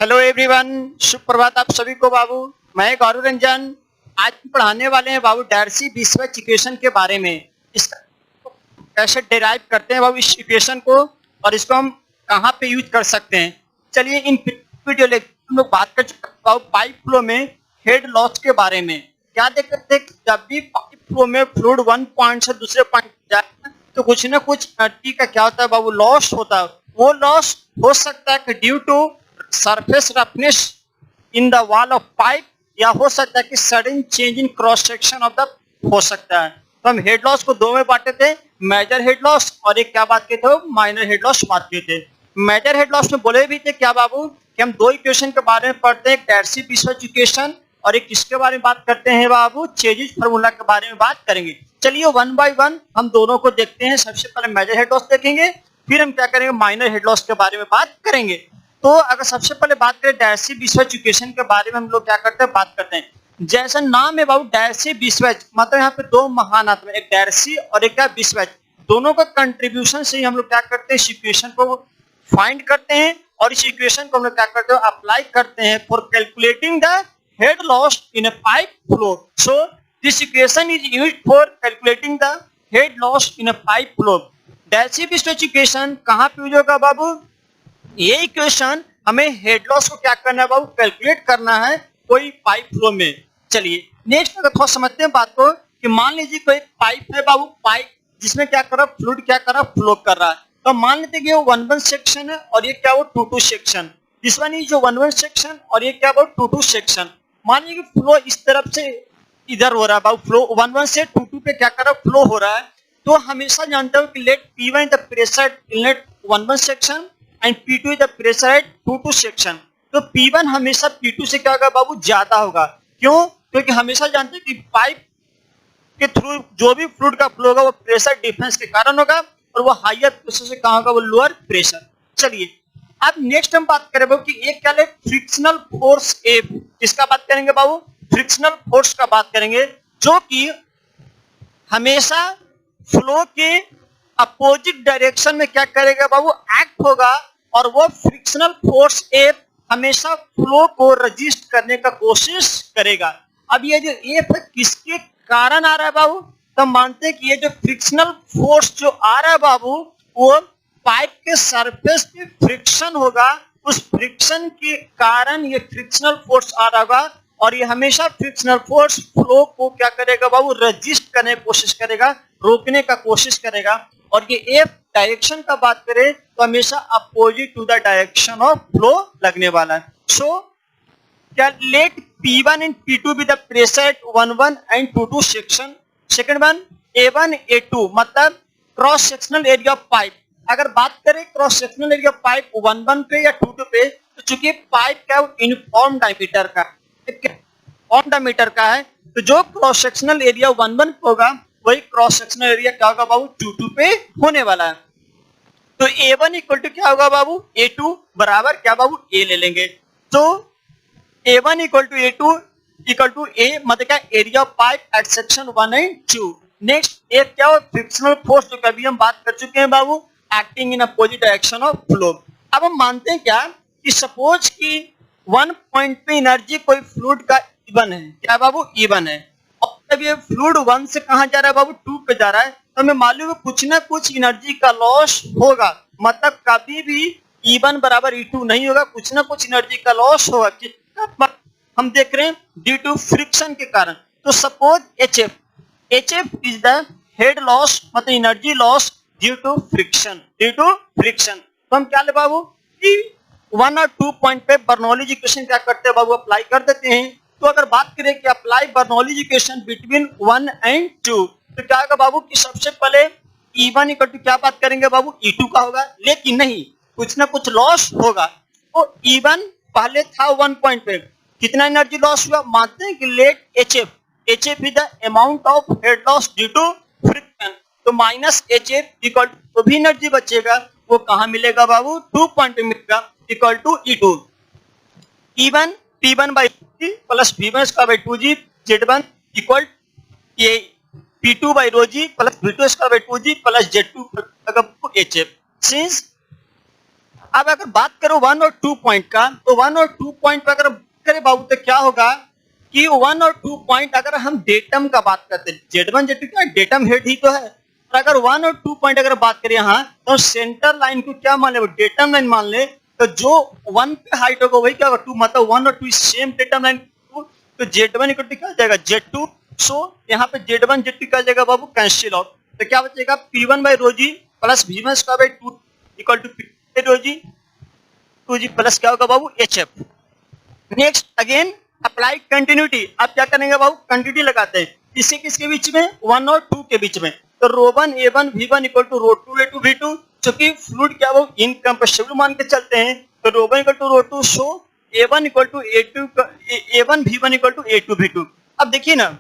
Hello everyone, सुप्रभात आप सभी को बाबू। मैं गौरव रंजन। आज पढ़ाने वाले हैं बाबू डार्सी-बीस्वेच इक्वेशन के बारे में। इसका कैसे डिराइव करते हैं बाबू इस इक्वेशन को और इसको हम कहाँ पे यूज कर सकते हैं। चलिए इन वीडियो लेक्चर हम लोग बात कर चुके हैं बाबू पाइप फ्लो में हेड लॉस के बारे में। क्या देखते थे, जब भी पाइप फ्लो में फ्लूइड वन पॉइंट से दूसरे पॉइंट जाए तो कुछ ना कुछ एनर्जी का क्या होता है बाबू, लॉस होता है। वो लॉस हो सकता है कि due to surface roughness in the wall of pipe, या हो सकता है कि sudden change in cross section of the हो सकता है। तो हम हेड लॉस को दो में बांटे थे, मेजर हेड लॉस और एक क्या बात किए थे, माइनर हेड लॉस बात किए थे। मेजर हेड लॉस में बोले भी थे क्या बाबू कि हम दो इक्वेशन के बारे में पढ़ते हैं, एक डार्सी-बीस्वेच इक्वेशन और एक किसके बारे में बात करते हैं बाबू, चेजिस फार्मूला के बारे में बात करेंगे। चलिए वन बाय वन हम दोनों को देखते हैं। सबसे पहले मेजर हेड लॉस देखेंगे, फिर हम क्या करेंगे माइनर हेड लॉस के बारे में बात करेंगे। तो अगर सबसे पहले बात करें डार्सी-बीस्वेच इक्वेशन के बारे में, हम लोग क्या करते हैं बात करते हैं। जैसा नाम है बाबू डार्सी-बीस्वेच, मतलब यहाँ पे दो महान आत्मा, एक डार्सी और एक क्या बीस्वेच, दोनों का कंट्रीब्यूशन से ही हम लोग क्या करते हैं इस इक्वेशन को फाइंड करते हैं और इस इक्वेशन को हम लोग क्या करते हैं अप्लाई करते हैं for calculating the head loss in a pipe flow. So this equation is used for calculating the head loss in a pipe flow. Darcy Weisbach equation कहाँ पे यूज होगा बाबू, ये इक्वेशन हमें हेड लॉस को क्या करना है बाबू, कैलकुलेट करना है कोई पाइप फ्लो में। चलिए नेक्स्ट अगर थोड़ा समझते हैं बात को कि मान लीजिए कोई पाइप है बाबू, पाइप जिसमें क्या कर रहा है फ्लूइड क्या कर रहा है फ्लो कर रहा है। तो मान लेते हैं कि वो 1-1 सेक्शन है और ये क्या वो 2-2 सेक्शन। दिस वन इज जो 1-1 सेक्शन और ये क्या वो 2-2 सेक्शन। मान लीजिए कि फ्लो इस तरफ से इधर हो रहा है बाबू, फ्लो 1-1 से 2-2 पे क्या कर रहा है फ्लो हो रहा है। तो हमेशा जानते हो कि let P1 is the pressure inlet 1-1 section and P2 is the pressure at 2-2 section. तो P1 हमेशा P2 से क्या होगा बाबू, ज्यादा होगा। क्यों? क्योंकि हमेशा जानते हैं कि पाइप के थ्रू जो भी फ्लूइड का फ्लो होगा वो प्रेशर डिफरेंस के कारण होगा और वो हायर प्रेशर से कहाँ होगा, वो लोअर प्रेशर। चलिए अब नेक्स्ट हम बात करें बाबू कि एक क्या है फ्रिक्शनल फोर्स F, किसका बात करेंगे बाबू, फ्रिक्शनल फोर्स का बात करेंगे, जो कि हमेशा फ्लो के अपोजिट डायरेक्शन में क्या करेगा बाबू, एक्ट होगा और वो फ्रिक्शनल फोर्स F हमेशा फ्लो को रजिस्ट करने का कोशिश करेगा। अब ये जो F है किसके कारण आ रहा है बाबू, तो मानते हैं कि ये जो फ्रिक्शनल फोर्स जो आ रहा है बाबू वो पाइप के सरफेस पे फ्रिक्शन होगा, उस फ्रिक्शन के कारण ये फ्रिक्शनल फोर्स आ रहा होगा और ये हमेशा फ्रिक्शनल फोर्स फ्लो को क्या करेगा बाबू, रजिस्ट करने की कोशिश करेगा, रोकने का कोशिश करेगा। और ये एफ डायरेक्शन का बात करें तो हमेशा opposite to the direction of flow लगने वाला है। सो क्या let P1 and P2 be the pressure at 1-1 and 2-2 section. Second one A1 A2 मतलब cross sectional area of pipe. अगर बात करें cross sectional area of pipe 1-1 पे या 2-2 पे, तो चूंकि पाइप क्या यूनिफॉर्म डायमीटर का ऑन डायमीटर का है, तो जो क्रॉस सेक्शनल एरिया 1-1 पे होगा वही क्रॉस सेक्शनल एरिया क्या होगा बाबू 2-2 पे होने वाला है। तो A1 इक्वल टू क्या होगा बाबू, A2 बराबर क्या बाबू A ले लेंगे। तो A1 equal to A2 equal to A मतलब क्या area of pipe at section 1 and 2। Next एक क्या हो फ्रिक्शनल फोर्स, जो कभी हम बात कर चुके हैं बाबू, acting in opposite direction of flow. अब हम मानते हैं क्या कि सपोज कि 1 पॉइंट पे एनर्जी कोई फ्लूइड का इवन है, क्या बाबू इवन है, और जब ये फ्लूइड 1 से कहां जा रहा है बाबू 2 पे जा रहा है, तो हमें मालूम है कुछ ना कुछ एनर्जी का लॉस होगा। मतलब कभी भी E1 बराबर E2 नहीं होगा, कुछ ना कुछ एनर्जी का लॉस होगा। हम देख रहे हैं ड्यू टू फ्रिक्शन के कारण। तो suppose HF is the head loss मतलब energy loss due to friction, तो हम क्या ले बाबू कि 1 और 2 पॉइंट पे बर्नौलीज इक्वेशन क्या करते हैं बाबू, अप्लाई कर देते हैं। तो अगर बात करें कि apply Bernoulli's equation between 1 and 2, तो क्या होगा बाबू कि सबसे पहले E1 इक्वल टू क्या बात करेंगे बाबू E2 का होगा, लेकिन नहीं कुछ ना कुछ लॉस होगा। तो E1 पहले था 1 पॉइंट पे, कितना एनर्जी लॉस हुआ, मानते हैं कि let HF is the amount of head loss due to friction. तो माइनस HF इक्वल टू भी एनर्जी बचेगा, वो कहां मिलेगा बाबू 2 पॉइंट पे मिलेगा, equal to E2 E1 P1 by plus V1 square by 2G Z1 equal ये P2 by rho G plus V2 square by 2G plus Z2 HF। Since अब अगर बात करो 1 और 2 पॉइंट का, तो 1 और 2 पॉइंट पर अगर करें बाबू तो क्या होगा कि 1 और 2 पॉइंट अगर हम डेटम का बात करते हैं, Z1 Z2 क्या डेटम हेड ही तो है, और अगर 1 और 2 पॉइंट अगर बात करें यहाँ तो सेंटर लाइन को क्या मान ले, डेटम लाइन मान ले, तो जो 1 पे हाइट होगा वही क्या होगा 2, मतलब 1 और 2 सेम डेटम लाइन, तो Z1 इक्वल टू क्या हो जाएगा Z2। सो यहाँ पे Z1 Z2 क्या हो जाएगा बाबू कैंसिल आउट, तो क्या बचेगा P1 by rho G plus V1 square by 2 equal to P2 rho G 2G plus क्या होगा बाबू HF। Next again apply continuity, आप क्या करेंगे बाबू कंटिन्यूटी लगाते हैं, किसके किसके बीच में 1 और 2 के बीच में, तो rho 1 A1 V1 equal to rho 2 A2 V2, चूंकि फ्लूइड क्या वो इनकम्प्रेसिबल मान के चलते हैं, तो rho 1 equal to rho 2, so A1 equal to A2 A1 V1 equal to A2 V2। अब देखिए ना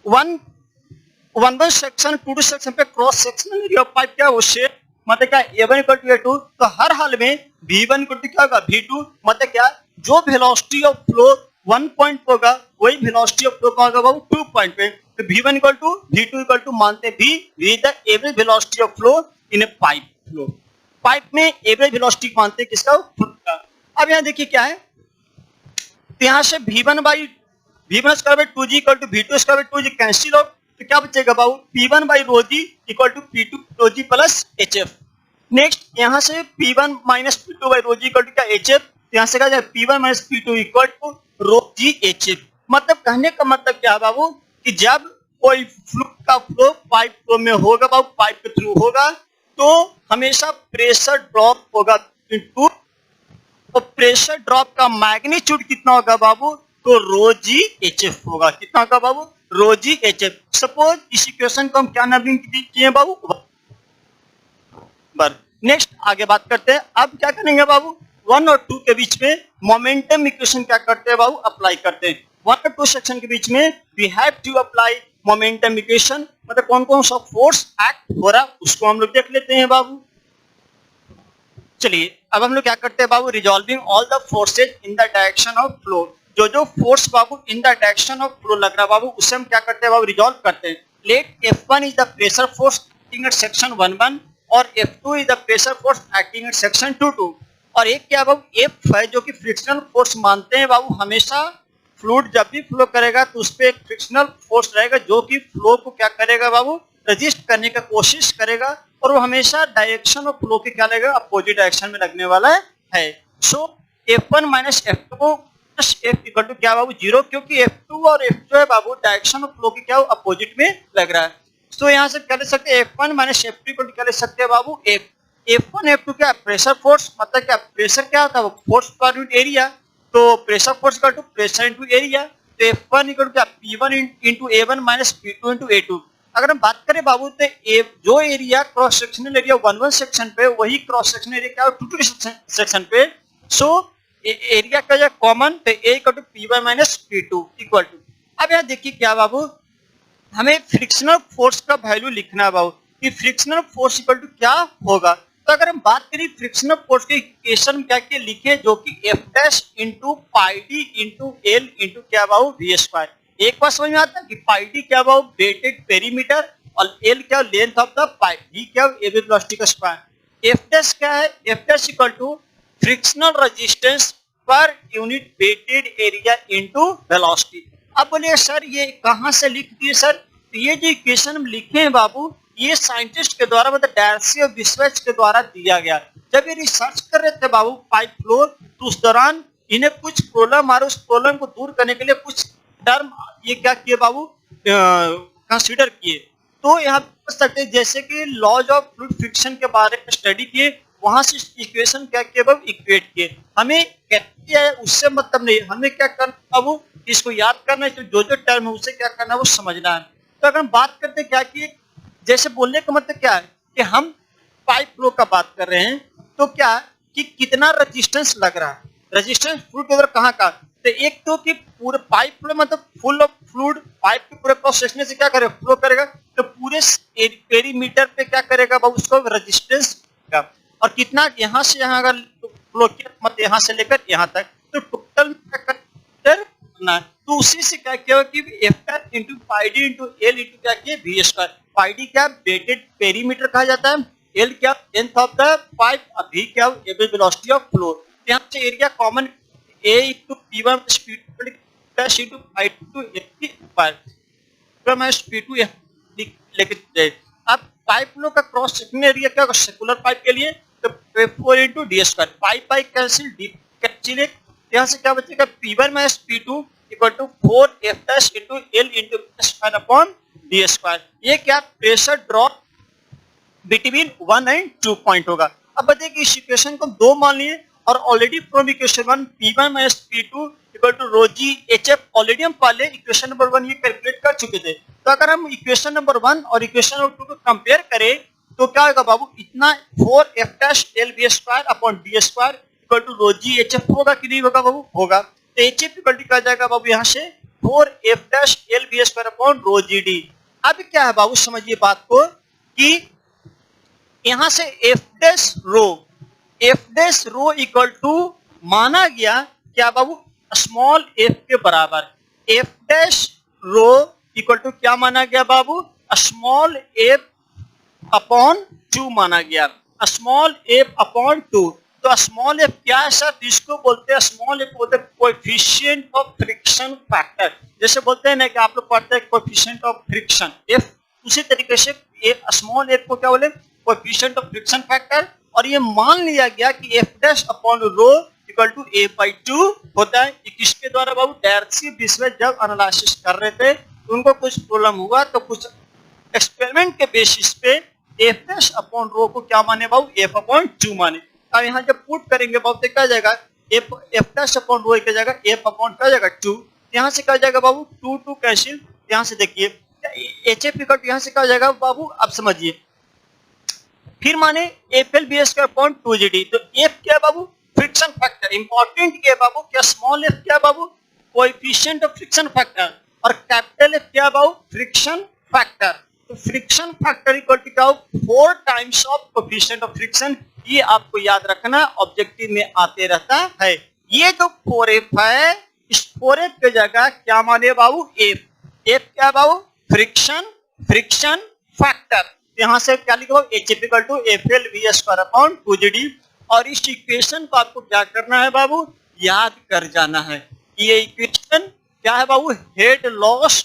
1 सेक्शन 2 सेक्शन पे cross sectional area of pipe क्या वो शेप, मतलब क्या A1 इक्वल टू A2, तो हर हाल में V1 इक्वल टू क्या होगा V2, मतलब क्या जो वेलोसिटी ऑफ फ्लो 1 पॉइंट होगा वही वेलोसिटी ऑफ फ्लो का होगा बाबू 2 पॉइंट पे, तो V1 equal to V2 equal to मानते V the average velocity of flow in a pipe flow, pipe में एवरेज वेलोसिटी मानते हैं किसका फ्लो का। अब यहाँ देखिए क्या है, तो यहाँ से V1 square by 2G equal to V2 square by 2G cancel out, तो क्या बचेगा बाबू P1 by rho G equal to P2 rho G plus HF। Next यहाँ से P1 minus P2 by rho G equal to क्या HF, यहाँ से क्या जाए P1 minus P2 equal to rho G HF। मतलब कहने का मतलब क्या है बाबू कि जब कोई फ्लूइड का फ्लो पाइप फ्लो में होगा बाबू, पाइप के थ्रू होगा, तो हमेशा प्रेशर ड्रॉप होगा इनटू, तो प्रेशर ड्रॉप का मैग्नीट्यूड कितना होगा बाबू, तो रो जी HF होगा, कितना होगा बाबू रो जी HF। सपोज इस इक्वेशन को हम क्या नंबरिंग किए बाबू बर। नेक्स्ट आगे बात करते हैं, अब क्या करेंगे बाबू 1 और 2 के बीच में मोमेंटम इक्वेशन क्या करते हैं बाबू अप्लाई करते हैं, 1 और 2 सेक्शन के बीच में we have to apply momentum equation, मतलब कौन कौन सा फोर्स एक्ट हो रहा उसको हम लोग देख लेते हैं बाबू। चलिए अब हम लोग क्या करते हैं बाबू resolving all the forces in the direction of flow, जो फोर्स बाबू in the direction of flow लग रहा बाबू उससे हम क्या करते हैं बाबू रिजॉल्व करते हैं। Let F1 is the pressure force acting at section 1 और F2 is the pressure force acting at section 2 और एक क्या बाबू F है जो कि फ्रिक्शनल फोर्स मानते हैं बाबू, हमेशा फ्लूइड जब भी फ्लो करेगा तो उस पर एक फ्रिक्शनल फोर्स रहेगा जो कि फ्लो को क्या करेगा बाबू रजिस्ट करने का कोशिश करेगा, और वो हमेशा डायरेक्शन ऑफ फ्लो के क्या लगेगा अपोजिट डायरेक्शन में लगने वाला है। So F1 minus F2 F equal to क्या बाबू 0, क्योंकि F2 और F2 है बाबू डायरेक्शन ऑफ फ्लो के क्या अपोजिट में लग रहा है। तो यहाँ से क्या ले सकते हैं F1 minus F2 equal to क्या ले सकते हैं बाबू F1 F2 क्या प्रेशर फोर्स, मतलब क्या प्रेशर क्या होता है फोर्स पर यूनिट एरिया, तो pressure force equal to pressure into area, तो F1 इक्वल टू क्या P1 into A1 minus P2 into A2। अगर हम बात करें बाबू तो जो area cross sectional area 1 section पे वही क्रॉस सेक्शनल एरिया क्या 2 सेक्शन पे, सो एरिया का जो कॉमन तो A equal to P1 minus P2 equal to. अब यहाँ देखिए क्या बाबू हमें फ्रिक्शनल फोर्स का वैल्यू लिखना है बाबू कि फ्रिक्शनल फोर्स इक्वल टू क्या होगा। तो अगर हम बात करें फ्रिक्शनल फोर्स के इक्वेशन क्या क्या लिखे जो कि F dash into pi D into L into क्या बाबू वी स्क्वायर। एक बार समझ में आता है कि पाई डी क्या बाबू वेटेड पेरीमीटर और एल क्या length of the pipe, V क्या एवरेज वेलोसिटी का स्क्वायर। F डैश क्या है F dash equal to frictional resistance per unit wetted area into velocity. अब बोलिए सर ये कहाँ से लिख दिए सर, तो ये जो इक्वेशन हम लिखे हैं बाबू ये साइंटिस्ट के द्वारा मतलब डार्सी और बिस्वेच के द्वारा दिया गया। जब ये रिसर्च कर रहे थे बाबू पाइप फ्लो तो उस दौरान इन्हें कुछ प्रॉब्लम आ रहा, उस प्रॉब्लम को दूर करने के लिए कुछ टर्म ये क्या किए बाबू कंसीडर किए। तो यहाँ पर सकते हैं जैसे कि लॉज ऑफ फ्लूइड फ्रिक्शन के बारे में स्टडी किए, वहां से इक्वेशन क्या किए बाबू इक्वेट किए। हमें क्या है उससे मतलब नहीं, हमें क्या करना बाबू इसको याद करना है, जो जो टर्म है उसे क्या करना है वो समझना है। तो अगर हम बात करते हैं क्या कि जैसे बोलने का मतलब क्या है कि हम पाइप फ्लो का बात कर रहे हैं तो क्या कि कितना रेजिस्टेंस लग रहा है, रेजिस्टेंस फ्लूइड के अंदर कहाँ का, तो एक तो कि पूरे पाइप फ्लो मतलब फुल ऑफ फ्लूइड पाइप के पूरे क्रॉस सेक्शन से क्या करेगा फ्लो करेगा, तो पूरे पेरीमीटर पे क्या करेगा बाबू उसको रेजिस्टेंस का, और कितना यहाँ से यहाँ अगर फ्लो किया मतलब यहाँ से लेकर यहाँ तक तो टोटल करना, तो उसी से क्या किया कि F into pi D into L into क्या किया वी स्क्वायर। पाई डी क्या वेटेड पेरीमीटर कहा जाता है एल क्या length of the pipe, V क्या एवरेज वेलोसिटी ऑफ फ्लो। यहाँ से area common A into P one P two plus into I two P2 लेके जाए। अब पाइप फ्लो का क्रॉस सेक्शन एरिया क्या होगा सर्कुलर पाइप के लिए, तो 4 into D square, pipe by cancel, D cancel, यहाँ से क्या बचेगा P1 minus P2 equal to 4F dash into L into square upon D square. ये क्या pressure drop between 1 and 2 point होगा। अब बताइए कि इस इक्वेशन को 2 मान लिए और already from equation 1 P1 minus P2 equal to rho G H F already हम पहले इक्वेशन नंबर 1 ये कैलकुलेट कर चुके थे। तो अगर हम इक्वेशन नंबर 1 और इक्वेशन नंबर 2 को कंपेयर करें तो क्या होगा बाबू, इतना 4F dash L V square upon D square equal to rho G H F होगा कि नहीं होगा बाबू, होगा। तो एच एफ इक्वल टू क्या जाएगा बाबू यहाँ से 4F dash L V square upon rho G D. अब क्या है बाबू समझिए बात को कि यहां से F dash rho equal to माना गया क्या बाबू स्मॉल एफ के बराबर, F dash rho equal to क्या माना गया बाबू स्मॉल एफ अपॉन 2 माना गया, स्मॉल एफ अपॉन 2। तो स्मॉल एफ क्या है सर, जिसको बोलते हैं स्मॉल एफ बोलते हैं कोएफिशिएंट ऑफ फ्रिक्शन फैक्टर। जैसे बोलते हैं ना कि आप लोग पढ़ते हैं कोएफिशिएंट ऑफ फ्रिक्शन एफ, उसी तरीके से स्मॉल एफ को क्या बोले कोएफिशिएंट ऑफ फ्रिक्शन फैक्टर। और ये मान लिया गया कि F dash upon rho equal to A by 2 होता है। किसके द्वारा बाबू डायरेक्सी विश्व जब एनालिसिस कर रहे थे उनको कुछ प्रॉब्लम हुआ तो कुछ एक्सपेरिमेंट के बेसिस पे एफ डैश अपॉन रो को क्या माने बाबू एफ अपॉन 2 माने। अब यहाँ जब पुट करेंगे बाबू तो क्या जाएगा एफ डैश अपॉन रो क्या जाएगा एफ अपॉन क्या जाएगा 2, यहाँ से क्या जाएगा बाबू 2 कैंसिल, यहाँ से देखिए एच एफ इक्वल यहाँ से क्या जाएगा बाबू अब समझिए। फिर माने F L B square upon 2 तो एफ क्या बाबू फ्रिक्शन फैक्टर, इंपॉर्टेंट क्या बाबू क्या स्मॉल एफ क्या बाबू कोएफिशिएंट ऑफ फ्रिक्शन फैक्टर और कैपिटल एफ क्या बाबू फ्रिक्शन फैक्टर। तो फ्रिक्शन फैक्टर इक्वल टू क्या 4 times of coefficient of friction. ये आपको याद रखना ऑब्जेक्टिव में आते रहता है। ये जो 4F है इस 4F की जगह क्या माने बाबू एफ, एफ क्या बाबू फ्रिक्शन फैक्टर। यहाँ से क्या लिखो H F equal to F L V square upon 2 और इस इक्वेशन को आपको क्या करना है बाबू याद कर जाना है। ये इक्वेशन क्या है बाबू हेड लॉस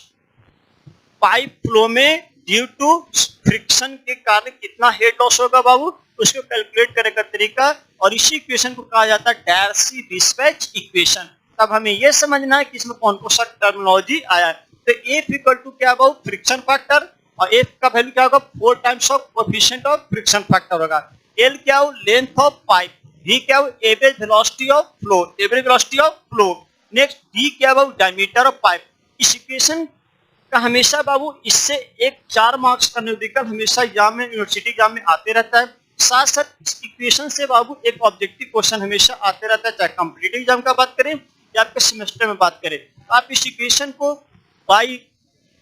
पाइप फ्लो में ड्यू टू फ्रिक्शन के कारण कितना हेड लॉस होगा बाबू उसको कैलकुलेट करने का तरीका, और इसी इक्वेशन को कहा जाता है डायरेक्सी डिस्पैच इक्वेशन। तब हमें यह समझना है कि इसमें कौन कौन सा टर्मिनोलॉजी आया है। तो एफ इक्वल टू क्या बाबू फ्रिक्शन फैक्टर और एफ का वैल्यू क्या होगा 4 times of coefficient of friction factor होगा। एल क्या हो लेंथ ऑफ पाइप, वी क्या हो average velocity of flow, next D क्या बाबू डायमीटर ऑफ पाइप। इस इक्वेशन का हमेशा बाबू इससे एक 4 मार्क्स का न्यूमेरिकल हमेशा एग्जाम में यूनिवर्सिटी एग्जाम में आते रहता है। साथ साथ इस इक्वेशन से बाबू एक ऑब्जेक्टिव क्वेश्चन हमेशा आते रहता है, चाहे कॉम्पिटिटिव एग्जाम का बात करें या आपके सेमेस्टर में बात करें। आप इस इक्वेशन को बाई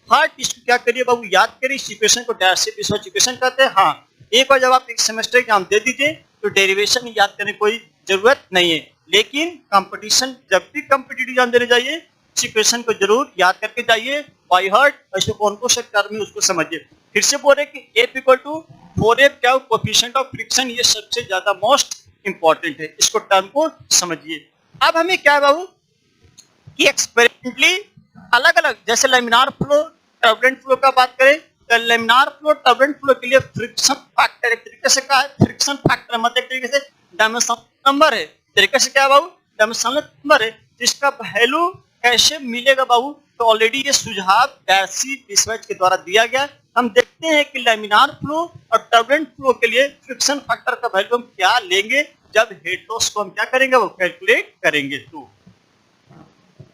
हार्ट इसको क्या करिए बाबू याद करिए। इस इक्वेशन को डायरेक्ट डिस्पैच इक्वेशन कहते हैं। हाँ एक बार जब आप एक सेमेस्टर एग्जाम दे दीजिए तो डेरिवेशन याद करने की कोई जरूरत नहीं है, लेकिन कंपटीशन जब भी कॉम्पिटिटिव एग्जाम देने जाइए इस इक्वेशन को जरूर याद करके जाइए बाई हार्ट। ऐसे कौन कौन से टर्म है उसको समझिए। फिर से बोल रहे कि एफ इक्वल टू 4F क्या हो कोएफिशिएंट ऑफ फ्रिक्शन, ये सबसे ज्यादा मोस्ट इंपॉर्टेंट है, इसको टर्म को समझिए। अब हमें क्या है बाबू कि एक्सपेरिमेंटली अलग अलग जैसे लेमिनार फ्लो टर्बुलेंट फ्लो का बात करें तो लेमिनार फ्लो टर्बुलेंट फ्लो के लिए फ्रिक्शन फैक्टर एक तरीके से क्या है फ्रिक्शन फैक्टर मतलब एक तरीके से डायमेंशनल नंबर है, तरीके से क्या है बाबू डायमेंशनल नंबर है। इसका वैल्यू कैसे मिलेगा बाबू तो ऑलरेडी ये सुझाव डायरेक्सी डिस्पैच के द्वारा दिया गया। हम देखते हैं कि लेमिनार फ्लो और टर्बुलेंट फ्लो के लिए फ्रिक्शन फैक्टर का वैल्यू हम क्या लेंगे जब हेड लॉस को हम क्या करेंगे वो कैलकुलेट करेंगे। तो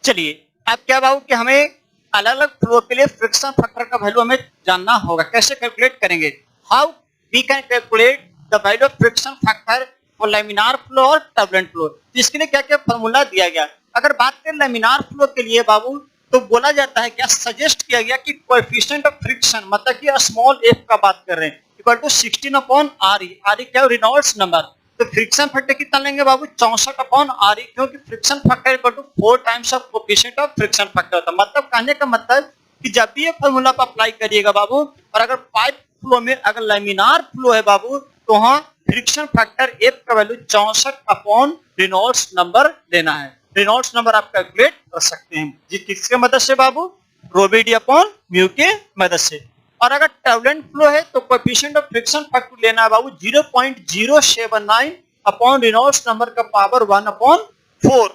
चलिए अब क्या बाबू कि हमें अलग अलग फ्लो के लिए फ्रिक्शन फैक्टर का वैल्यू हमें जानना होगा। कैसे कैलकुलेट करेंगे, how we can calculate the value of friction factor for laminar flow और टर्बुलेंट फ्लो। इसके लिए क्या क्या फॉर्मूला दिया गया। अगर बात करें लेमिनार फ्लो के लिए बाबू तो बोला जाता है क्या सजेस्ट किया गया कि कोएफिशिएंट ऑफ फ्रिक्शन मतलब कि स्मॉल एफ का बात कर रहे हैं equal to 16 upon R E क्या रेनॉल्ड्स नंबर। तो फ्रिक्शन फैक्टर कितना लेंगे बाबू 64 अपॉन आर ई, क्योंकि friction factor equal to 4 times of coefficient of friction factor होता है। मतलब कहने का मतलब कि जब भी ये फॉर्मूला पर अप्लाई करिएगा बाबू और अगर पाइप फ्लो में अगर लेमिनार फ्लो है बाबू तो हाँ फ्रिक्शन फैक्टर एफ का वैल्यू 64 अपॉन रेनॉल्ड्स नंबर लेना है। रेनॉल्ड्स नंबर आप कैलकुलेट कर सकते हैं जी किसके मदद से बाबू, रो बी डी अपॉन म्यू के मदद से। और अगर टर्बुलेंट फ्लो है तो कोएफिशिएंट ऑफ फ्रिक्शन फैक्टर लेना है बाबू 0.079 अपॉन रेनॉल्ड्स नंबर का पावर 1/4।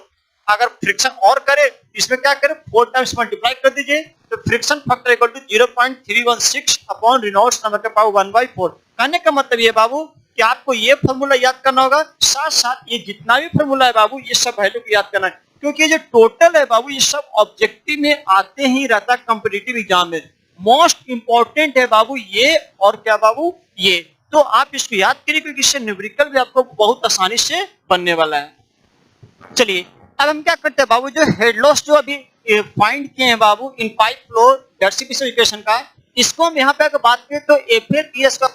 अगर फ्रिक्शन और करे इसमें क्या करें 4 टाइम्स मल्टीप्लाई कर दीजिए तो friction factor equal to 0.316 upon Reynolds number का पावर 1/4। कहने का मतलब ये बाबू कि आपको ये फॉर्मूला याद करना होगा, साथ साथ ये जितना भी फॉर्मूला है बाबू ये सब वैल्यू को याद करना है, क्योंकि ये जो टोटल है बाबू ये सब ऑब्जेक्टिव में आते ही रहता है कॉम्पिटिटिव एग्जाम में। मोस्ट इंपॉर्टेंट है बाबू ये और क्या बाबू ये, तो आप इसको याद करिए क्योंकि इससे न्यूमेरिकल भी आपको बहुत आसानी से बनने वाला है। चलिए अब हम क्या करते हैं बाबू, जो हेड लॉस जो अभी फाइंड किए हैं बाबू इन पाइप फ्लो डायवर्सिफिकेशन इक्वेशन का, इसको हम यहाँ पे अगर बात करें तो एफएल का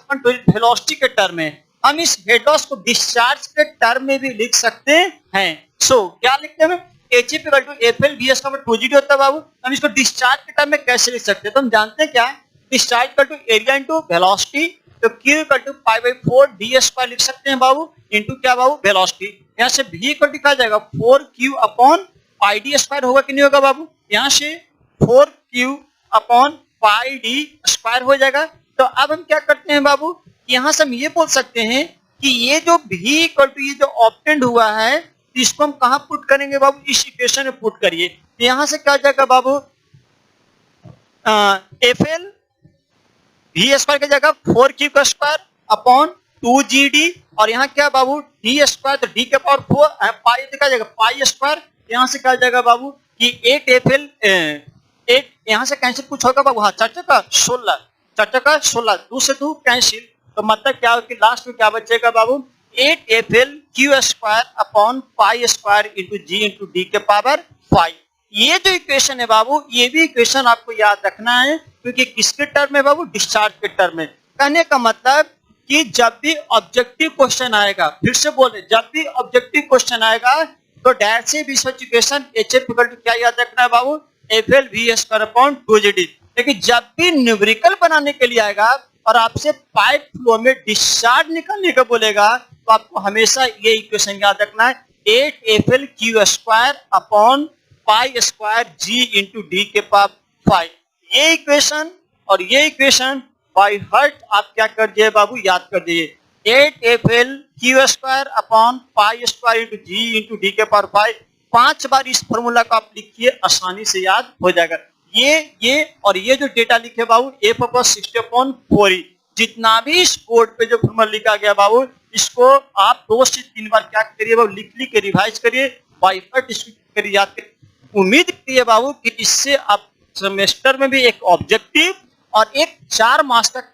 वेलोसिटी के टर्म में हम इस हेड लॉस को डिस्चार्ज के टर्म में भी लिख सकते हैं। सो क्या लिखते हैं, H equal to F L V S का 2GD होता है बाबू। हम इसको डिस्चार्ज के टर्म में कैसे लिख सकते हैं, तो हम जानते हैं क्या, discharge equal to area into velocity, तो Q equal to π/4 d square लिख सकते हैं बाबू इनटू क्या बाबू वेलोसिटी। यहाँ से V इक्वल टू क्या जाएगा 4Q अपॉन πd स्क्वायर होगा कि नहीं होगा बाबू, यहाँ से 4Q अपॉन πd स्क्वायर हो जाएगा। तो अब हम क्या करते हैं बाबू, यहाँ से हम ये बोल सकते हैं कि ये जो V इक्वल टू ये जो ऑब्टेंड हुआ है इसको हम कहाँ पुट करेंगे बाबू, इस इक्वेशन में पुट करिए। तो यहाँ से क्या जाएगा बाबू एफएल वी स्क्वायर की जगह 4Q का स्क्वायर अपॉन 2GD और यहाँ क्या बाबू डी स्क्वायर, तो डी के पावर 4 पाई देखा जाएगा पाई स्क्वायर, यहाँ से क्या जाएगा बाबू कि 8FL 8 यहाँ से कैंसिल कुछ होगा बाबू, हाँ 4 का 16 4 का 16 2 से 2 कैंसिल, तो मतलब क्या कि लास्ट में क्या बचेगा बाबू 8FL Q square upon pi square into G into D के पावर 5। ये जो इक्वेशन है बाबू ये भी इक्वेशन आपको याद रखना है क्योंकि किसके टर्म में बाबू, डिस्चार्ज के टर्म में। कहने का मतलब कि जब भी ऑब्जेक्टिव क्वेश्चन आएगा, फिर से बोले जब भी ऑब्जेक्टिव क्वेश्चन आएगा तो डायरेक्ट से equation H F equal to क्या याद रखना है बाबू, FL V square upon 2GD। लेकिन जब भी न्यूमेरिकल बनाने के लिए आएगा और आपसे पाइप फ्लो में डिस्चार्ज निकालने का बोलेगा तो आपको हमेशा ये इक्वेशन याद रखना है 8FL Q square upon pi square G into D के पावर 5। ये इक्वेशन और ये इक्वेशन बाय हार्ट आप क्या कर दिए बाबू, याद कर दिए 8FL Q square upon pi square into G into D के पावर 5। 5 बार इस फॉर्मूला को आप लिखिए, आसानी से याद हो जाएगा। ये और ये जो डेटा लिखे बाबू एफ अपॉन 60/4 जितना भी इस बोर्ड पे जो फॉर्मूला लिखा गया बाबू इसको आप 2 से 3 बार क्या करिए बाबू, लिख के रिवाइज करिए, बाय हार्ट इसको करिए, याद करिए। उम्मीद करिए बाबू कि इससे आप सेमेस्टर में भी एक ऑब्जेक्टिव और एक 4 मास तक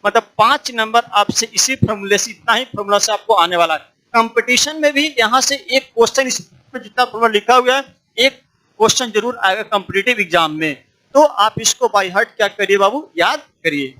मतलब 5 नंबर आपसे इसी फॉर्मूले से, इतना ही फॉर्मूला से आपको आने वाला है। कंपटीशन में भी यहाँ से एक क्वेश्चन इस जितना फॉर्मूला लिखा हुआ है एक क्वेश्चन जरूर आएगा कॉम्पिटिटिव एग्जाम में, तो आप इसको बाय हार्ट क्या करिए बाबू, याद करिए।